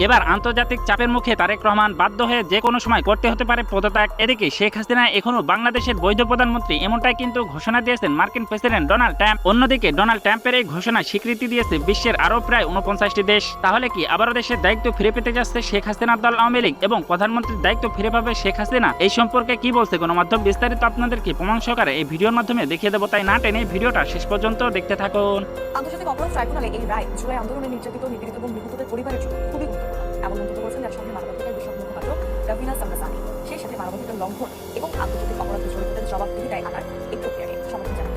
এবার আন্তর্জাতিক চাপের মুখে তারেক রহমান বাধ্য হয়ে যে কোনো সময় করতে হতে পারে পদত্যাগ। এদিকে শেখ হাসিনা এখনো বাংলাদেশের বৈধ প্রধানমন্ত্রী, এমনটাই কিন্তু ঘোষণা দিয়েছেন মার্কিন প্রেসিডেন্ট ডোনাল্ড ট্রাম্প। অন্যদিকে ডোনাল্ড ট্রাম্পের এই ঘোষণা স্বীকৃতি দিয়েছে বিশ্বের আরও প্রায় 49টি দেশ। তাহলে কি আবারও দেশের দায়িত্ব ফিরে পেতে যাচ্ছে শেখ হাসিনার দল আওয়ামী লীগ এবং প্রধানমন্ত্রীর দায়িত্ব ফিরে পাবে শেখ হাসিনা? এই সম্পর্কে কি বলছে গণমাধ্যম বিস্তারিত আপনাদেরকে প্রমাণ সহকারে এই ভিডিওর মাধ্যমে দেখিয়ে দেবো, তাই না টেনে ভিডিওটা শেষ পর্যন্ত দেখতে থাকুন। আন্তর্জাতিক অপরাধ ট্রাইব্যুনালে এই রায় জুলাই আন্দোলনে নির্যাতিত, নিপীড়িত এবং নিহতদের পরিবারের জন্য খুবই গুরুত্বপূর্ণ এমন মন্তব্য করেছেন জাতিসংঘের মানবাধিকার বিষয়ক মুখপাত্র রাভিনা সামরাসানি। সেই সাথে মানবাধিকার লঙ্ঘন এবং আন্তর্জাতিক অপরাধের জড়িতদের জবাবদিহিতায় আনার এই প্রক্রিয়াকে সমর্থন জানান।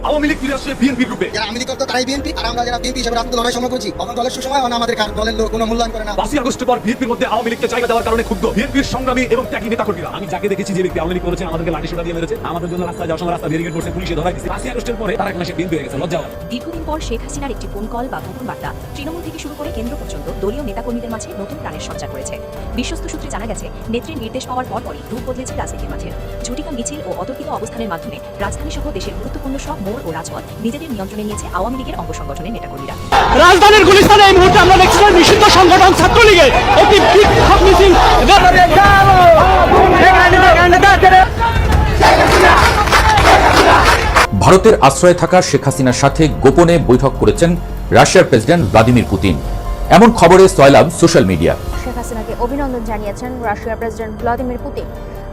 আওয়ামী লীগ ফিরে আসছে বিএনপি গ্রুপে। যারা আওয়ামী লীগ করতো তারাই বিএনপি, আর আমরা যারা বিএনপি হিসেবে রাজনীতি লড়াই সংগ্রাম করছি, তখন দলের সুসময় আমাদের দলের লোক কোনো মূল্যায়ন করে না। 5 আগস্টের পর বিএনপির মধ্যে আওয়ামী লীগকে জায়গা দেওয়ার কারণে ক্ষুব্ধ বিএনপির সংগ্রামী এবং ত্যাগী নেতাকর্মীরা। আমি যাকে দেখেছি যে ব্যক্তি আওয়ামী লীগ করেছে, আমাদেরকে লাঠি সোটা দিয়ে মেরেছে, আমাদের জন্য রাস্তায় যাওয়ার সময় রাস্তা ব্যারিকেড করছে, পুলিশে ধরাই দিয়েছে। 5 আগস্টের পরে তারা এখন এসে বিএনপি হয়ে গেছে, লজ্জা হয়। দীর্ঘদিন পর শেখ হাসিনার একটি ফোন কল বা গোপন বার্তা তৃণমূল থেকে শুরু করে কেন্দ্র পর্যন্ত দলীয় নেতাকর্মীদের মাঝে নতুন প্রাণের সঞ্চার করেছে। বিশ্বস্ত সূত্রে জানা গেছে, নেত্রীর নির্দেশ পাওয়ার পরপরই রূপ বদলেছে রাজনীতির মাঠের। ঝটিকা মিছিল ও অতর্কিত অবস্থানের মাধ্যমে রাজধানী সহ দেশের গুরুত্বপূর্ণ সব মোড় ও রাজপথ নিজেদের নিয়ন্ত্রণে নিয়েছে আওয়ামী লীগের অঙ্গ সংগঠনের নেতাকর্মীরা। রাজধানীর গুলিস্তানে এই মুহূর্তে আমরা দেখছি নিষিদ্ধ সংগঠন ছাত্রলীগের একটি বিক্ষোভ মিছিল। ভারতের আশ্রয়ে থাকা শেখ হাসিনার সাথে গোপনে বৈঠক করেছেন রাশিয়ার প্রেসিডেন্ট ভ্লাদিমির পুতিন, এমন খবরে সয়লাব সোশ্যাল মিডিয়া। শেখ হাসিনাকে অভিনন্দন জানিয়েছেন রাশিয়ার প্রেসিডেন্ট ভ্লাদিমির পুতিন।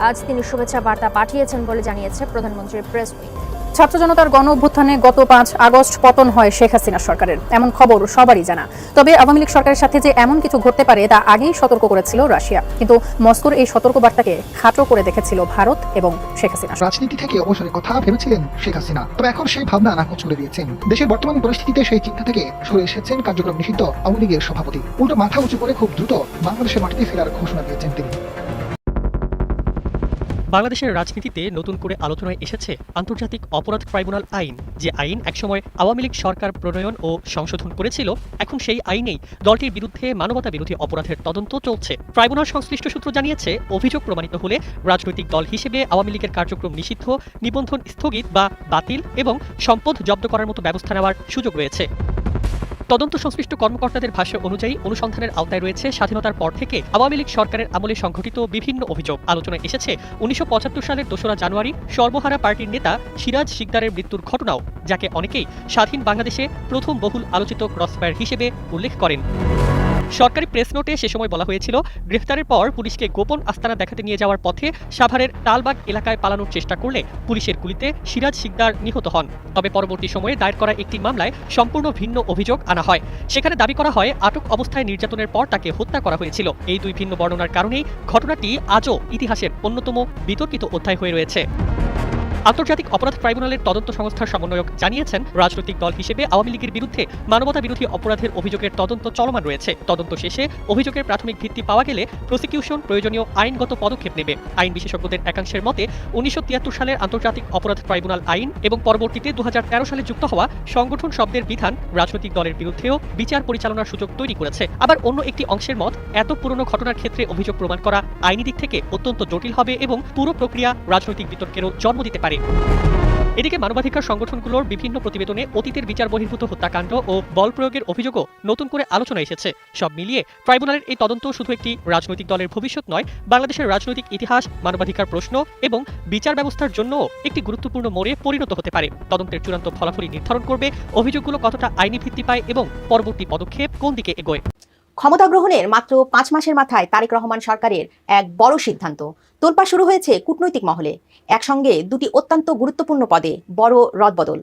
আজ তিনি শুভেচ্ছা বার্তা পাঠিয়েছেন বলে জানিয়েছে প্রধানমন্ত্রীর প্রেস উইং। ছাত্র জনতার গণ অভ্যুত্থানে গত 5 আগস্ট পতন হয় শেখ হাসিনা সরকারের, এমন খবর সবারই জানা। তবে আওয়ামী লীগ সরকারের সাথে যে এমন কিছু ঘটতে পারে তা আগেই সতর্ক করেছিল রাশিয়া, কিন্তু মস্কোর এই সতর্কবার্তাকে খাটো করে দেখেছিল ভারত এবং শেখ হাসিনা। রাজনীতি থেকে অবসরের কথা ভেবেছিলেন শেখ হাসিনা, তবে এখন সেই ভাবনা নাকচ করে দিয়েছেন। দেশের বর্তমান পরিস্থিতিতে সেই চিন্তা থেকে সরে এসেছেন কার্যক্রম নিষিদ্ধ আওয়ামী লীগের সভাপতি। উল্টো মাথা উঁচু করে খুব দ্রুত বাংলাদেশের মাটিতে ফেরার ঘোষণা দিয়েছেন তিনি। বাংলাদেশের রাজনীতিতে নতুন করে আলোচনায় এসেছে আন্তর্জাতিক অপরাধ ট্রাইব্যুনাল আইন। যে আইন একসময় আওয়ামী লীগ সরকার প্রণয়ন ও সংশোধন করেছিল, এখন সেই আইনেই দলটির বিরুদ্ধে মানবতা বিরোধী অপরাধের তদন্ত চলছে। ট্রাইব্যুনাল সংশ্লিষ্ট সূত্র জানিয়েছে, অভিযোগ প্রমাণিত হলে রাজনৈতিক দল হিসেবে আওয়ামী লীগের কার্যক্রম নিষিদ্ধ, নিবন্ধন স্থগিত বা বাতিল এবং সম্পদ জব্দ করার মতো ব্যবস্থা নেওয়ার সুযোগ রয়েছে। তদন্ত সংশ্লিষ্ট কর্মকর্তাদের ভাষ্য অনুযায়ী অনুসন্ধানের আওতায় রয়েছে স্বাধীনতার পর থেকে আওয়ামী লীগ সরকারের আমলে সংঘটিত বিভিন্ন অভিযোগ। আলোচনায় এসেছে 1975 সালের 2রা জানুয়ারি সর্বহারা পার্টির নেতা সিরাজ শিকদারের মৃত্যুর ঘটনাও, যাকে অনেকেই স্বাধীন বাংলাদেশে প্রথম বহুল আলোচিত ক্রসফায়ার হিসেবে উল্লেখ করেন। সরকারি প্রেস নোটে সে সময় বলা হয়েছিল, গ্রেফতারের পর পুলিশকে গোপন আস্তানা দেখাতে নিয়ে যাওয়ার পথে সাভারের তালবাগ এলাকায় পালানোর চেষ্টা করলে পুলিশের গুলিতে সিরাজ শিকদার নিহত হন। তবে পরবর্তী সময়ে দায়ের করা একটি মামলায় সম্পূর্ণ ভিন্ন অভিযোগ আনা হয়। সেখানে দাবি করা হয়, আটক অবস্থায় নির্যাতনের পর তাকে হত্যা করা হয়েছিল। এই দুই ভিন্ন বর্ণনার কারণেই ঘটনাটি আজও ইতিহাসের অন্যতম বিতর্কিত অধ্যায় হয়ে রয়েছে। আন্তর্জাতিক অপরাধ ট্রাইব্যুনালের তদন্ত সংস্থার সমন্বয়ক জানিয়েছেন, রাজনৈতিক দল হিসেবে আওয়ামী লীগের বিরুদ্ধে মানবতা বিরোধী অপরাধের অভিযোগের তদন্ত চলমান রয়েছে। তদন্ত শেষে অভিযোগের প্রাথমিক ভিত্তি পাওয়া গেলে প্রসিকিউশন প্রয়োজনীয় আইনগত পদক্ষেপ নেবে। আইন বিশেষজ্ঞদের একাংশের মতে 1973 সালের আন্তর্জাতিক অপরাধ ট্রাইব্যুনাল আইন এবং পরবর্তীতে 2013 সালে যুক্ত হওয়া সংগঠন শব্দের বিধান রাজনৈতিক দলের বিরুদ্ধেও বিচার পরিচালনার সুযোগ তৈরি করেছে। আবার অন্য একটি অংশের মত, এত পুরনো ঘটনার ক্ষেত্রে অভিযোগ প্রমাণ করা আইনি দিক থেকে অত্যন্ত জটিল হবে এবং পুরো প্রক্রিয়া রাজনৈতিক বিতর্কেরও জন্ম দিতে পারে। এদিকে মানবাধিকার সংগঠনগুলোর বিভিন্ন প্রতিবেদনে অতীতের বিচার বহির্ভূত হত্যাকাণ্ড ও বল প্রয়োগের অভিযোগও নতুন করে আলোচনা এসেছে। সব মিলিয়ে ট্রাইব্যুনালের এই তদন্ত শুধু একটি রাজনৈতিক দলের ভবিষ্যৎ নয়, বাংলাদেশের রাজনৈতিক ইতিহাস, মানবাধিকার প্রশ্ন এবং বিচার ব্যবস্থার জন্যও একটি গুরুত্বপূর্ণ মোড়ে পরিণত হতে পারে। তদন্তের চূড়ান্ত ফলাফলই নির্ধারণ করবে অভিযোগগুলো কতটা আইনি ভিত্তি পায় এবং পরবর্তী পদক্ষেপ কোন দিকে এগোয়। ক্ষমতা গ্রহণের মাত্র 5 মাসের মাথায় তারেক রহমান সরকারের এক বড় সিদ্ধান্ত। তোলপাড় শুরু হয়েছে কূটনৈতিক মহলে। একসঙ্গে দুটি অত্যন্ত গুরুত্বপূর্ণ পদে বড় রদবদল।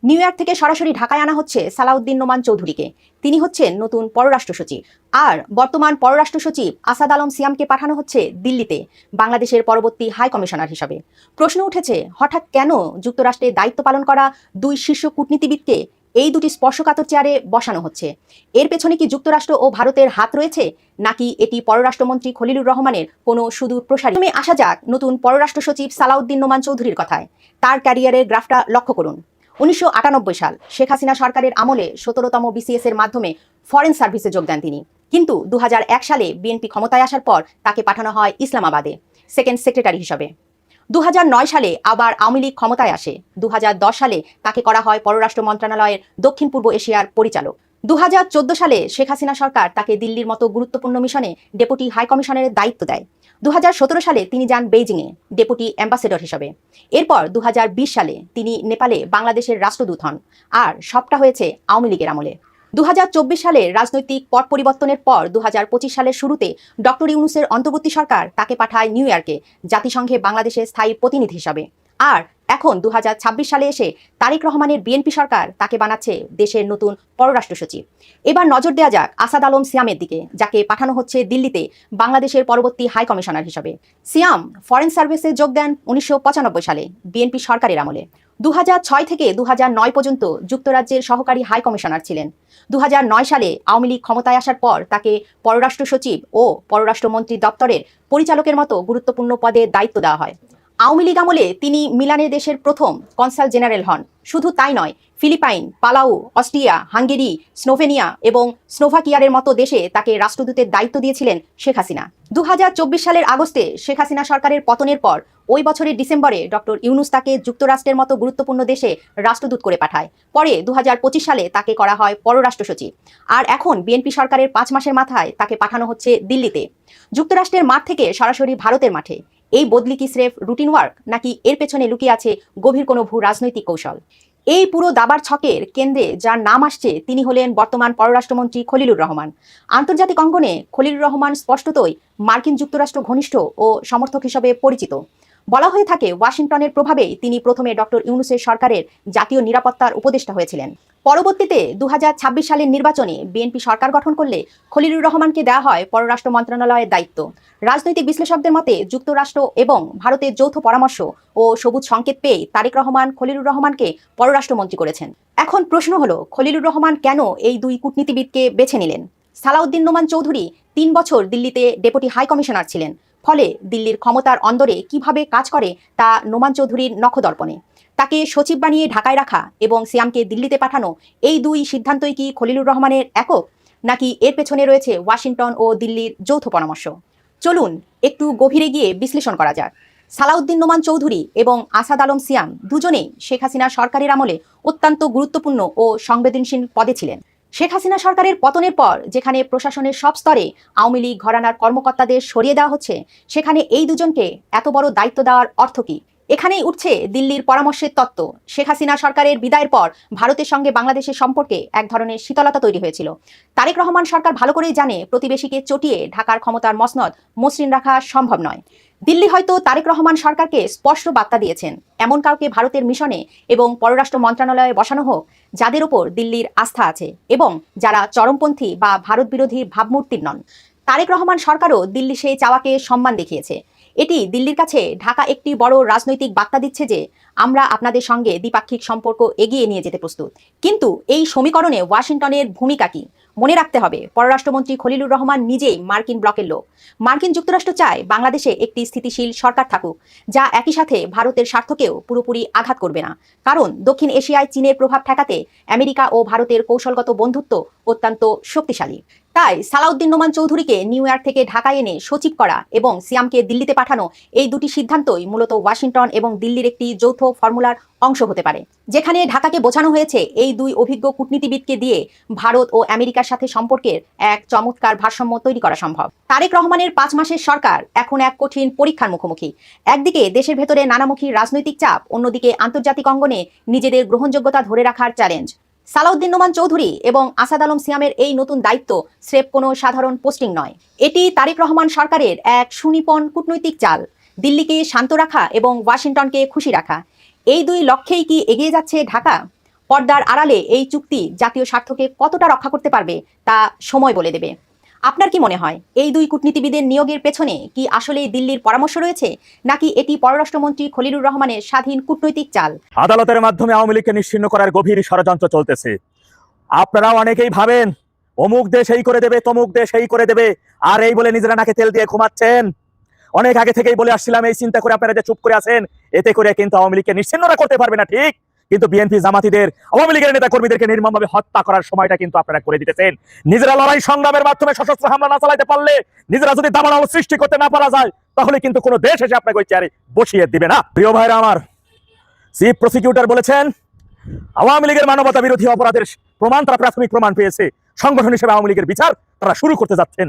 নিউ ইয়র্ক থেকে সরাসরি ঢাকায় আনা হচ্ছে সালাউদ্দিন নোমান চৌধুরীকে। তিনি হচ্ছেন নতুন পররাষ্ট্র সচিব। আর বর্তমান পররাষ্ট্র সচিব আসাদ আলম সিয়ামকে পাঠানো হচ্ছে দিল্লিতে বাংলাদেশের পরবর্তী হাই কমিশনার হিসাবে। প্রশ্ন উঠেছে, হঠাৎ কেন যুক্তরাষ্ট্রে দায়িত্ব পালন করা দুই শীর্ষ কূটনীতিবিদকে এই দুটি স্পর্শকাতর চেয়ারে বসানো হচ্ছে? এর পেছনে কি যুক্তরাষ্ট্র ও ভারতের হাত রয়েছে, নাকি এটি পররাষ্ট্রমন্ত্রী খলিলুর রহমানের কোনো সুদূর প্রসারী? আসা যাক নতুন পররাষ্ট্র সচিব সালাউদ্দিন নোমান চৌধুরীর কথায়। তার ক্যারিয়ারের গ্রাফটা লক্ষ্য করুন। 1998 সাল শেখ হাসিনা সরকারের আমলে 17তম BCS এর মাধ্যমে ফরেন সার্ভিসে যোগ দেন তিনি। কিন্তু 2001 সালে বিএনপি ক্ষমতায় আসার পর তাকে পাঠানো হয় ইসলামাবাদে সেকেন্ড সেক্রেটারি হিসাবে। 2009 সালে আবার আওয়ামী লীগ ক্ষমতায় আসে। 2010 সালে তাকে করা হয় পররাষ্ট্র মন্ত্রণালয়ের দক্ষিণ পূর্ব এশিয়ার পরিচালক। 2014 সালে শেখ হাসিনা সরকার তাকে দিল্লির মতো গুরুত্বপূর্ণ মিশনে ডেপুটি হাই কমিশনারের দায়িত্ব দেয়। 2017 সালে তিনি যান বেইজিংয়ে ডেপুটি অ্যাম্বাসেডর হিসেবে। এরপর 2020 সালে তিনি নেপালে বাংলাদেশের রাষ্ট্রদূত হন। আর সবটা হয়েছে আওয়ামী লীগের আমলে। 2024 সালে রাজনৈতিক পট পরিবর্তনের পর 2025 সালের শুরুতে ডক্টর ইউনূসের অন্তর্বর্তী সরকার তাকে পাঠায় নিউ ইয়র্কে জাতিসংঘে বাংলাদেশের স্থায়ী প্রতিনিধি হিসাবে। আর এখন 2026 সালে এসে তারেক রহমানের বিএনপি সরকার তাকে বানাচ্ছে দেশের নতুন পররাষ্ট্র সচিব। এবার নজর দেওয়া যাক আসাদ আলম সিয়ামের দিকে, যাকে পাঠানো হচ্ছে দিল্লিতে বাংলাদেশের পরবর্তী হাই কমিশনার হিসাবে। সিয়াম ফরেন সার্ভিসে যোগ দেন 1995 সালে বিএনপি সরকারের আমলে। 2006 থেকে 2009 পর্যন্ত যুক্তরাজ্যের সহকারী হাই কমিশনার ছিলেন। 2009 সালে আওয়ামী লীগ ক্ষমতায় আসার পর তাকে পররাষ্ট্র সচিব ও পররাষ্ট্রমন্ত্রী দপ্তরের পরিচালকের মতো গুরুত্বপূর্ণ পদে দায়িত্ব দেওয়া হয়। আওয়ামী লীগ আমলে তিনি মিলানের দেশের প্রথম কনসাল জেনারেল হন। শুধু তাই নয়, Philippines, Palau, Austria, Hungary, Slovenia এবং স্লোভাকিয়ার মতো দেশে তাকে রাষ্ট্রদূতের দায়িত্ব দিয়েছিলেন শেখ হাসিনা। 2024 সালের আগস্টে শেখ হাসিনা সরকারের পতনের পর ওই বছরের ডিসেম্বরে ডক্টর ইউনূস তাকে যুক্তরাষ্ট্রের মতো গুরুত্বপূর্ণ দেশে রাষ্ট্রদূত করে পাঠায়। পরে 2025 সালে তাকে করা হয় পররাষ্ট্র সচিব। আর এখন বিএনপি সরকারের 5 মাসের মাথায় তাকে পাঠানো হচ্ছে দিল্লিতে, যুক্তরাষ্ট্রের মাঠ থেকে সরাসরি ভারতের মাঠে। এই বদলি কি স্রেফ রুটিন ওয়ার্ক, নাকি এর পেছনে লুকিয়ে আছে গভীর কোনো ভূ রাজনৈতিক কৌশল? এই পুরো দাবার ছকের কেন্দ্রে যার নাম আসছে তিনি হলেন বর্তমান পররাষ্ট্রমন্ত্রী খলিলুর রহমান। আন্তর্জাতিক অঙ্গনে খলিলুর রহমান স্পষ্টতই মার্কিন যুক্তরাষ্ট্র ঘনিষ্ঠ ও সমর্থক হিসেবে পরিচিত। বলা হয়ে থাকে ওয়াশিংটনের প্রভাবেই তিনি প্রথমে ডক্টর ইউনূসের সরকারের জাতীয় নিরাপত্তার উপদেষ্টা হয়েছিলেন। পরবর্তীতে 2026 সালের নির্বাচনে বিএনপি সরকার গঠন করলে খলিলুর রহমানকে দেওয়া হয় পররাষ্ট্র মন্ত্রণালয়ের দায়িত্ব। রাজনৈতিক বিশ্লেষকদের মতে যুক্তরাষ্ট্র এবং ভারতের যৌথ পরামর্শ ও সবুজ সংকেত পেয়ে তারেক রহমান খলিলুর রহমানকে পররাষ্ট্রমন্ত্রী করেছেন। এখন প্রশ্ন হলো, খলিলুর রহমান কেন এই দুই কূটনীতিবিদকে বেছে নিলেন? সালাউদ্দিন নোমান চৌধুরী 3 বছর দিল্লিতে ডেপুটি হাই কমিশনার ছিলেন। ফলে দিল্লির ক্ষমতার অন্দরে কিভাবে কাজ করে তা নোমান চৌধুরীর নখদর্পণে। তাকে সচিব বানিয়ে ঢাকায় রাখা এবং সিয়ামকে দিল্লিতে পাঠানো, এই দুই সিদ্ধান্তই কি খলিলুর রহমানের একক, নাকি এর পেছনে রয়েছে ওয়াশিংটন ও দিল্লির যৌথ পরামর্শ? চলুন একটু গভীরে গিয়ে বিশ্লেষণ করা যাক। সালাউদ্দিন নোমান চৌধুরী এবং আসাদ আলম সিয়াম দুজনেই শেখ হাসিনা সরকারের আমলে অত্যন্ত গুরুত্বপূর্ণ ও সংবেদনশীল পদে ছিলেন। শেখ হাসিনা সরকারের পতনের পর যেখানে প্রশাসনের সব স্তরে আওয়ামী লীগ ঘরানার কর্মকর্তাদের সরিয়ে দেওয়া হচ্ছে, সেখানে এই দুজনকে এত বড় দায়িত্ব দেওয়ার অর্থ কী? এখানেই উঠছে দিল্লির পরামর্শের তত্ত্ব। শেখ হাসিনা সরকারের বিদায়ের পর ভারতের সঙ্গে বাংলাদেশের সম্পর্কে এক ধরনের শীতলতা তৈরি হয়েছিল। তারেক রহমান সরকার ভালো করেই জানে প্রতিবেশীকে চটিয়ে ঢাকার ক্ষমতার মসনদ মসৃণ রাখা সম্ভব নয়। দিল্লি হয়তো তারেক রহমান সরকারকে স্পষ্ট বার্তা দিয়েছেন, এমন কাউকে ভারতের মিশনে এবং পররাষ্ট্র মন্ত্রণালয়ে বসানো হোক যাদের ওপর দিল্লির আস্থা আছে এবং যারা চরমপন্থী বা ভারত বিরোধী ভাবমূর্তির নন। তারেক রহমান সরকারও দিল্লি সেই চাওয়াকে সম্মান দেখিয়েছে। এটি দিল্লির কাছে ঢাকা একটি বড় রাজনৈতিক বার্তা দিচ্ছে যে আমরা আপনাদের সঙ্গে দ্বিপাক্ষিক সম্পর্ক এগিয়ে নিয়ে যেতে প্রস্তুত। কিন্তু এই সমীকরণে ওয়াশিংটনের ভূমিকা কি? মনে রাখতে হবে, পররাষ্ট্রমন্ত্রী খলিলুর রহমান নিজেই মার্কিন ব্লকের লোক। মার্কিন যুক্তরাষ্ট্র চায় বাংলাদেশে একটি স্থিতিশীল সরকার থাকুক, যা একই সাথে ভারতের স্বার্থকেও পুরোপুরি আঘাত করবে না। কারণ দক্ষিণ এশিয়ায় চীনের প্রভাব ঠেকাতে আমেরিকা ও ভারতের কৌশলগত বন্ধুত্ব অত্যন্ত শক্তিশালী। তাই সালাউদ্দিন নোমান চৌধুরীকে নিউ ইয়র্ক থেকে ঢাকায় এনে সচিব করা এবং সিয়ামকে দিল্লিতে পাঠানো, এই দুটি সিদ্ধান্তই মূলত ওয়াশিংটন এবং দিল্লির একটি যৌথ ফর্মুলার অংশ হতে পারে, যেখানে ঢাকাকে বোঝানো হয়েছে এই দুই অভিজ্ঞ কূটনীতিবিদকে দিয়ে ভারত ও আমেরিকার সাথে সম্পর্কের এক চমৎকার ভারসাম্য তৈরি করা সম্ভব। তারেক রহমানের 5 মাসের সরকার এখন এক কঠিন পরীক্ষার মুখোমুখি। একদিকে দেশের ভেতরে নানামুখী রাজনৈতিক চাপ, অন্যদিকে আন্তর্জাতিক অঙ্গনে নিজেদের গ্রহণযোগ্যতা ধরে রাখার চ্যালেঞ্জ। সালাউদ্দিন নোমান চৌধুরী এবং আসাদ আলম সিয়ামের এই নতুন দায়িত্ব স্রেফ কোনো সাধারণ পোস্টিং নয়, এটি তারেক রহমান সরকারের এক সুনিপুণ কূটনৈতিক চাল। দিল্লিকে শান্ত রাখা এবং ওয়াশিংটনকে খুশি রাখা, এই দুই লক্ষ্যেই কি এগিয়ে যাচ্ছে ঢাকা? পর্দার আড়ালে এই চুক্তি জাতীয় স্বার্থকে কতটা রক্ষা করতে পারবে তা সময় বলে দেবে। আপনার কি মনে হয়, এই দুই কূটনীতিবিদের নিয়োগের পেছনে কি আসলেই দিল্লির পরামর্শ রয়েছে, নাকি এটি পররাষ্ট্রমন্ত্রী খলিলুর রহমানের স্বাধীন কূটনৈতিক চাল? আদালতের মাধ্যমে আওয়ামী লীগকে নিশ্চিহ্ন করার গভীর ষড়যন্ত্র চলতেছে। আপনারা অনেকেই ভাবেন অমুক দেশ এই করে দেবে, তমুক দেশ এই করে দেবে, আর এই বলে নিজেরা নাকে তেল দিয়ে ঘুমাচ্ছেন। অনেক আগে থেকেই বলে আসছিলাম, এই চিন্তা করে আপনারা যে চুপ করে আছেন, এতে করে কিন্তু আওয়ামী লীগকে নিশ্চিহ্নরা করতে পারবে না, ঠিক? কিন্তু বিএনপি জামাতিদের, আওয়ামী লীগের নেতা কর্মীদেরকে নির্মমভাবে হত্যা করার সময়টা কিন্তু আপনারা করে দিতেছেন। নিজেরা লড়াই সংগ্রামের মাধ্যমে সশস্ত্র হামলা না চালাতে পারলে, নিজেরা যদি দাবানল সৃষ্টি করতে না পারা যায়, তাহলে কিন্তু কোনো দেশ এসে আপনাকে ওই চেয়ারে বসিয়ে দিবে না। প্রিয় ভাইরা আমার, চিফ প্রসিকিউটর বলেছেন আওয়ামী লীগের মানবতা বিরোধী অপরাধের প্রমাণ, তারা প্রাথমিক প্রমাণ পেয়েছে, সংগঠন হিসেবে আওয়ামী লীগের বিচার তারা শুরু করতে যাচ্ছেন।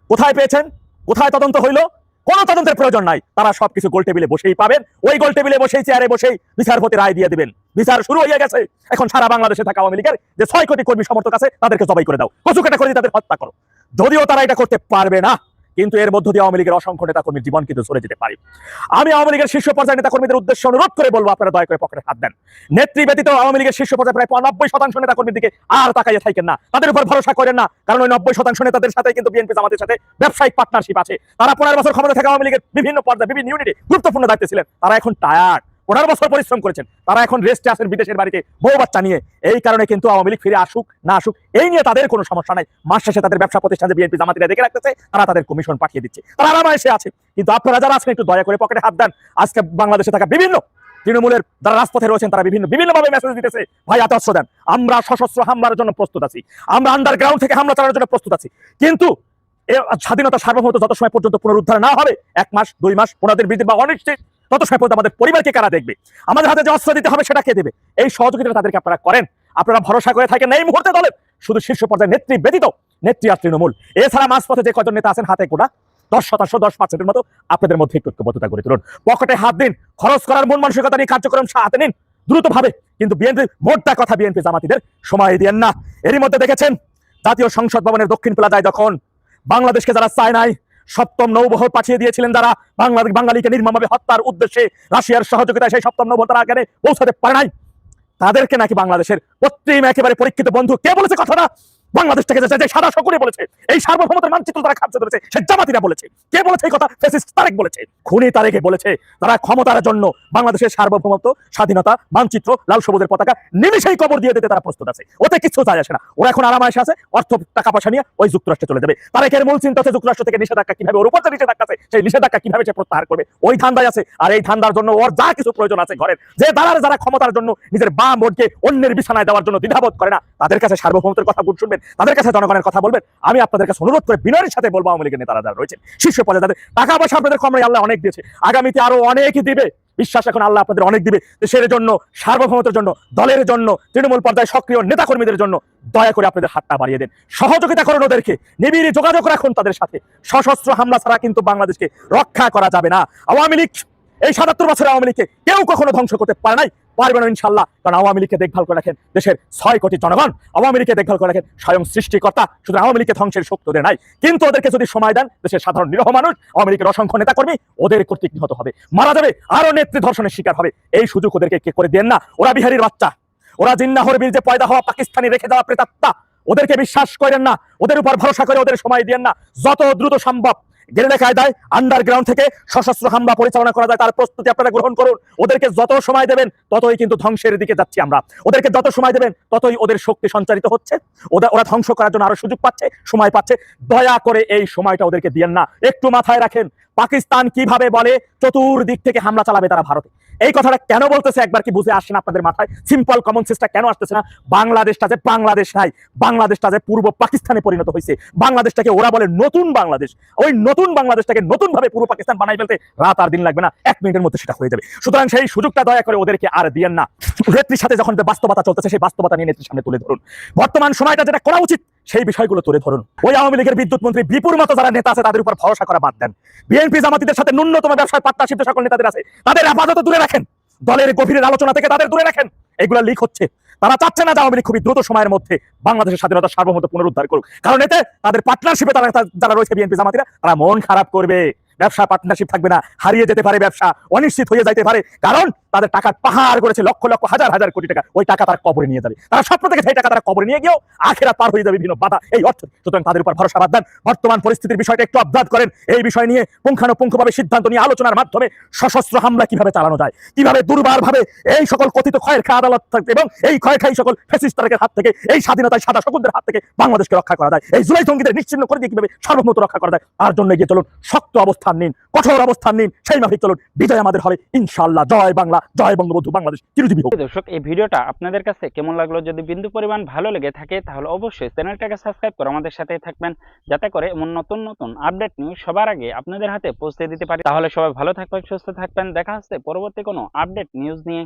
কোথায় পেয়েছেন? কোথায় তদন্ত হইলো? কোনো তদন্তের প্রয়োজন নাই, তারা সবকিছু গোল টেবিলে বসেই পাবেন, ওই গোল টেবিলে বসেই, চেয়ারে বসেই বিচারপতি রায় দিয়ে দিবেন। বিচার শুরু হয়ে গেছে। এখন সারা বাংলাদেশে থাকা আওয়ামী লীগের যে 6 কোটি কর্মী সমর্থক আছে তাদেরকে জবাই করে দাও, কচু কাটা করে তাদের হত্যা করো। যদিও তারা এটা করতে পারবে না, কিন্তু এর মধ্য দিয়ে আওয়ামী লীগের অসংখ্য নেতা কর্মীর জীবন কিন্তু চলে যেতে পারে। আমি আওয়ামী লীগের শীর্ষ পর্যায়ের নেতা কর্মীদের উদ্দেশ্যে অনুরোধ করে বলবো, আপনারা দয়া করে পকেটে হাত দেন। নেত্রী ব্যতীত আওয়ামী লীগের শীর্ষ পর্যায়ে প্রায় 90% নেতা কর্মীর দিকে আর তাকাইয়ে থাকেন না, তাদের উপর ভরসা করেন না, কারণ ওই 90% নেতাদের সাথে কিন্তু বিএনপি জামাতের সাথে ব্যবসায়িক পার্টনারশিপ আছে। তারা 15 বছর ক্ষমতা থেকে আওয়ামী লীগের বিভিন্ন পর্যায়ে বিভিন্ন ইউনিটে গুরুত্বপূর্ণ দায়িত্বে ছিলেন, তারা এখন টায়ার্ড, 15 বছর পরিশ্রম করেছেন, তারা এখন রেস্টে আছেন বিদেশের বাড়িতে বউ বাচ্চা নিয়ে। এই কারণে কিন্তু আওয়ামী লীগ ফিরে আসুক না আসুক এই নিয়ে তাদের কোনো সমস্যা নাই। মাস শেষে তাদের ব্যবসা প্রতিষ্ঠান যে বিএনপি জামাতিরা দেখে রাখতেছে, তারা তাদের কমিশন পাঠিয়ে দিচ্ছে, তারা আরামায়েশে আছে। কিন্তু আপনারা যারা আছেন একটু দয়া করে পকেটে হাত দেন। আজকে বাংলাদেশে থাকা বিভিন্ন তৃণমূলের যারা রাজপথে রয়েছেন তারা বিভিন্নভাবে মেসেজ দিতেছে, ভাই এত অস্ত্র দেন, আমরা সশস্ত্র হামলার জন্য প্রস্তুত আছি, আমরা আন্ডারগ্রাউন্ড থেকে হামলা চালানোর জন্য প্রস্তুত আছি। কিন্তু স্বাধীনতা সার্বভৌমত্ব যত সময় পর্যন্ত পুনরুদ্ধার না হবে, 1 মাস 2 মাস 15 দিন বৃদ্ধি বা অনিশ্চিত, তত সময় পর্যন্ত আমাদের পরিবারকে কারা দেখবে, আমাদের হাতে যে অস্ত্র দিতে হবে সেটা কে দেবে? এই সহযোগিতা তাদেরকে আপনারা করেন। আপনারা ভরসা করে থাকেন এই মুহূর্তে দলের শুধু শীর্ষ পর্যায়ে নেত্রী ব্যতীত, নেত্রী আর তৃণমূল এছাড়া মাঝপথে যে কজন নেতা আছেন হাতে গোটা 10%, 10% মতো আপনাদের মধ্যে একটু ঐক্যবদ্ধতা করে তুলুন। পকেটে হাত দিন, খরচ করার মন মানসিকতা নিয়ে কার্যক্রম হাতে নিন দ্রুতভাবে। কিন্তু বিএনপি মোটটা কথা, বিএনপি জামাতিদের সময় দিয়েন না। এরই মধ্যে দেখেছেন জাতীয় সংসদ ভবনের দক্ষিণ প্লাজায় যখন বাংলাদেশকে যারা চায় নাই, 7ম নৌবহর পাঠিয়ে দিয়েছিলেন যারা বাঙালিকে নির্মমভাবে হত্যার উদ্দেশ্যে রাশিয়ার সহযোগিতায়, সেই 7ম নৌবহর তারা এখানে পৌঁছাতে পারে নাই। তাদেরকে নাকি বাংলাদেশের পশ্চিম একেবারে পরীক্ষিত বন্ধু কে বলেছে কথাটা? বাংলাদেশটাকে যে সাদা শকুনে বলেছে, এই সার্বভৌমত্বের মানচিত্র তারা খাচ্ছে ধরেছে, সে জামাতিরা বলেছে। কে বলেছে এই কথা? ফ্যাসিস্ট তারেক বলেছে, খুনি তারেকে বলেছে। তারা ক্ষমতার জন্য বাংলাদেশের সার্বভৌমত্ব, স্বাধীনতা, মানচিত্র, লাল সবুজের পতাকা নিমিষেই কবর দিয়ে দিতে তারা প্রস্তুত আছে। ওতে কিছু যায় আসে না, ওরা এখন আরামায়েশে আছে, অর্থ টাকা পয়সা নিয়ে ওই যুক্তরাষ্ট্রে চলে যাবে। তারেকের মূল চিন্তা হচ্ছে যুক্তরাষ্ট্র থেকে নিষেধাজ্ঞা কিভাবে, ওর উপর যে নিষেধাজ্ঞা আছে সেই নিষেধাজ্ঞা কিভাবে সে প্রত্যাহার করবে, ওই ধান্দায় আছে। আর এই ধান্দার জন্য ওর যা কিছু প্রয়োজন আছে ঘরের, যে দালার যারা ক্ষমতার জন্য নিজের বাম ভোটকে অন্যের বিছানায় দেওয়ার জন্য দ্বিধাবোধ করে না, তাদের কাছে সার্বভৌমত্বের কথা শুনবেন, তাদের কাছে জনগণের কথা বলবেন। আমি আপনাদের কাছে অনুরোধ করে বিনয়ের সাথে বলবো, আওয়ামী লীগের নেতারা যারা রয়েছেন শীর্ষ পর্যায়ে, তাদের টাকা পয়সা আপনাদের কমরে আল্লাহ অনেক দিয়েছে, আগামীতে আরো অনেকই দিবে, বিশ্বাস এখন আল্লাহ আপনাদের অনেক দিবে। সেই জন্য সার্বভৌমত্বের জন্য, দলের জন্য, তৃণমূল পর্যায়ে সক্রিয় নেতাকর্মীদের জন্য দয়া করে আপনাদের হাতটা বাড়িয়ে দেন, সহযোগিতা করুন ওদেরকে, নিবিড় যোগাযোগ রাখুন তাদের সাথে। সশস্ত্র হামলা ছাড়া কিন্তু বাংলাদেশকে রক্ষা করা যাবে না। আওয়ামী লীগ এই 77 বছরের আওয়ামী লীগকে কেউ কখনো ধ্বংস করতে পারে নাই, পারবে না ইনশাল্লাহ। কারণ আওয়ামী লীগকে দেখভাল করে রাখেন দেশের 6 কোটি জনগণ, আওয়ামী লীগকে দেখভাল করে রাখেন স্বয়ং সৃষ্টিকর্তা। শুধু আওয়ামী লীগকে ধ্বংসের শক্তি ওদের নাই, কিন্তু ওদেরকে যদি সময় দেন, দেশের সাধারণ নিরহ মানুষ, আওয়ামী লীগের অসংখ্য নেতাকর্মী ওদের কর্তৃক নিহত হবে, মারা যাবে, আরো নেত্রী ধর্ষণের শিকার হবে। এই সুযোগ ওদেরকে কে করে দেন না। ওরা বিহারীর বাচ্চা, ওরা জিন্নাহর বীর্যে পয়দা হওয়া পাকিস্তানি রেখে যাওয়া প্রেতাত্মা, ওদেরকে বিশ্বাস করেন না, ওদের উপর ভরসা করে ওদের সময় দেন না। যত দ্রুত সম্ভব গেরিলা কায়দায় আন্ডারগ্রাউন্ড থেকে সশস্ত্র হামলা পরিচালনা করা যায় তার প্রস্তুতি আপনারা গ্রহণ করুন। ওদেরকে যত সময় দেবেন ততই কিন্তু ধ্বংসের দিকে যাচ্ছি আমরা। ওদেরকে যত সময় দেবেন ততই ওদের শক্তি সঞ্চারিত হচ্ছে, ওরা ধ্বংস করার জন্য আরো সুযোগ পাচ্ছে, সময় পাচ্ছে। দয়া করে এই সময়টা ওদেরকে দিয়েন না। একটু মাথায় রাখেন পাকিস্তান কিভাবে বলে চতুর্দিক থেকে হামলা চালাবে তারা ভারতে। এই কথাটা কেন বলতেছে একবার কি বুঝে আসছে না আপনাদের মাথায়? সিম্পল কমন সেন্সটা কেন আসতেছে না? বাংলাদেশটা যে বাংলাদেশ নাই, বাংলাদেশটা যে পূর্ব পাকিস্তানে পরিণত হয়েছে, বাংলাদেশটাকে ওরা বলে নতুন বাংলাদেশ। ওই নতুন বাংলাদেশটাকে নতুন ভাবে পূর্ব পাকিস্তান বানাই ফেলতে রাত আর দিন লাগবে না, 1 মিনিটের মধ্যে সেটা হয়ে যাবে। সুতরাং সেই সুযোগটা দয়া করে ওদেরকে আর দিয়েন না। নেত্রীর সাথে যখন বাস্তবতা চলতেছে সেই বাস্তবতা নিয়ে নেত্রীর সামনে তুলে ধরুন। বর্তমান সময়টা যেটা করা উচিত সেই বিষয়গুলো তুলে ধরুন। ওই আওয়ামী লীগের বিদ্যুৎ মন্ত্রী বিপুর মতো যারা নেতা আছে তাদের উপর ভরসা করা বাদ দেন। বিএনপি জামাতিদের সাথে ন্যূনতম ব্যবসায় পার্টনারশিপ সকল নেতাদের আছে, তাদের আপাতত দূরে রাখেন, দলের গভীরের আলোচনা থেকে তাদের দূরে রাখেন। এগুলো লিক হচ্ছে, তারা চাচ্ছে না যে আওয়ামী লীগ খুবই দ্রুত সময়ের মধ্যে বাংলাদেশের স্বাধীনতা সার্বভৌমত্ব পুনরুদ্ধার করুক, কারণ এতে তাদের পার্টনারশিপে যারা রয়েছে বিএনপি জামাতিরা, তারা মন খারাপ করবে। ব্যবসা পার্টনারশিপ থাকবে না, হারিয়ে যেতে পারে, ব্যবসা অনিশ্চিত হয়ে যাইতে পারে, কারণ তাদের টাকার পাহাড় করেছে, লক্ষ লক্ষ হাজার হাজার কোটি টাকা। ওই টাকা তারা কবরে নিয়ে যাবে, তারা স্বপ্ন থেকে সেই টাকা তারা কবরে নিয়ে গিয়েও আখেরাত পার হয়ে যাবে বিভিন্ন বাধা এই অর্থ। সুতরাং তাদের উপর ভরসা বাদ দেন। বর্তমান পরিস্থিতির বিষয়টা একটু অবজার্ভ করেন, এই বিষয় নিয়ে পুঙ্খানুপুঙ্খভাবে সিদ্ধান্ত নিয়ে আলোচনার মাধ্যমে সশস্ত্র হামলা কিভাবে চালানো যায়, কিভাবে দুর্বারভাবে এই সকল কথিত ক্ষয়ের খা আদালত এবং এই ক্ষয়খাই সকল ফ্যাসিস্ট তারেকের হাত থেকে, এই স্বাধীনতায় সাদা শকুনদের হাত থেকে বাংলাদেশকে রক্ষা করা যায়, এই জুলাই জঙ্গিদের নিশ্চিহ্ন করে দিয়ে কিভাবে সার্বভৌমত্ব রক্ষা করা যায়, তার জন্য এগিয়ে চলুন, শক্ত অবস্থান নিন, কঠোর অবস্থান নিন, সেই মাফিক চলুন। বিজয় আমাদের হবে ইনশাআল্লাহ। জয় বাংলা, জয় বঙ্গবন্ধু, বাংলাদেশ চিরজীবী হোক। দর্শক, এই ভিডিওটা আপনাদের কাছে কেমন লাগলো? যদি বিন্দু পরিমাণ ভালো লেগে থাকে তাহলে অবশ্যই চ্যানেলটাকে সাবস্ক্রাইব করে আমাদের সাথেই থাকবেন, যাতে করে এমন নতুন নতুন আপডেট নিউজ সবার আগে আপনাদের হাতে পৌঁছে দিতে পারি। তাহলে সবাই ভালো থাকবেন, সুস্থ থাকবেন। দেখা হচ্ছে পরবর্তী কোনো আপডেট নিউজ নিয়ে।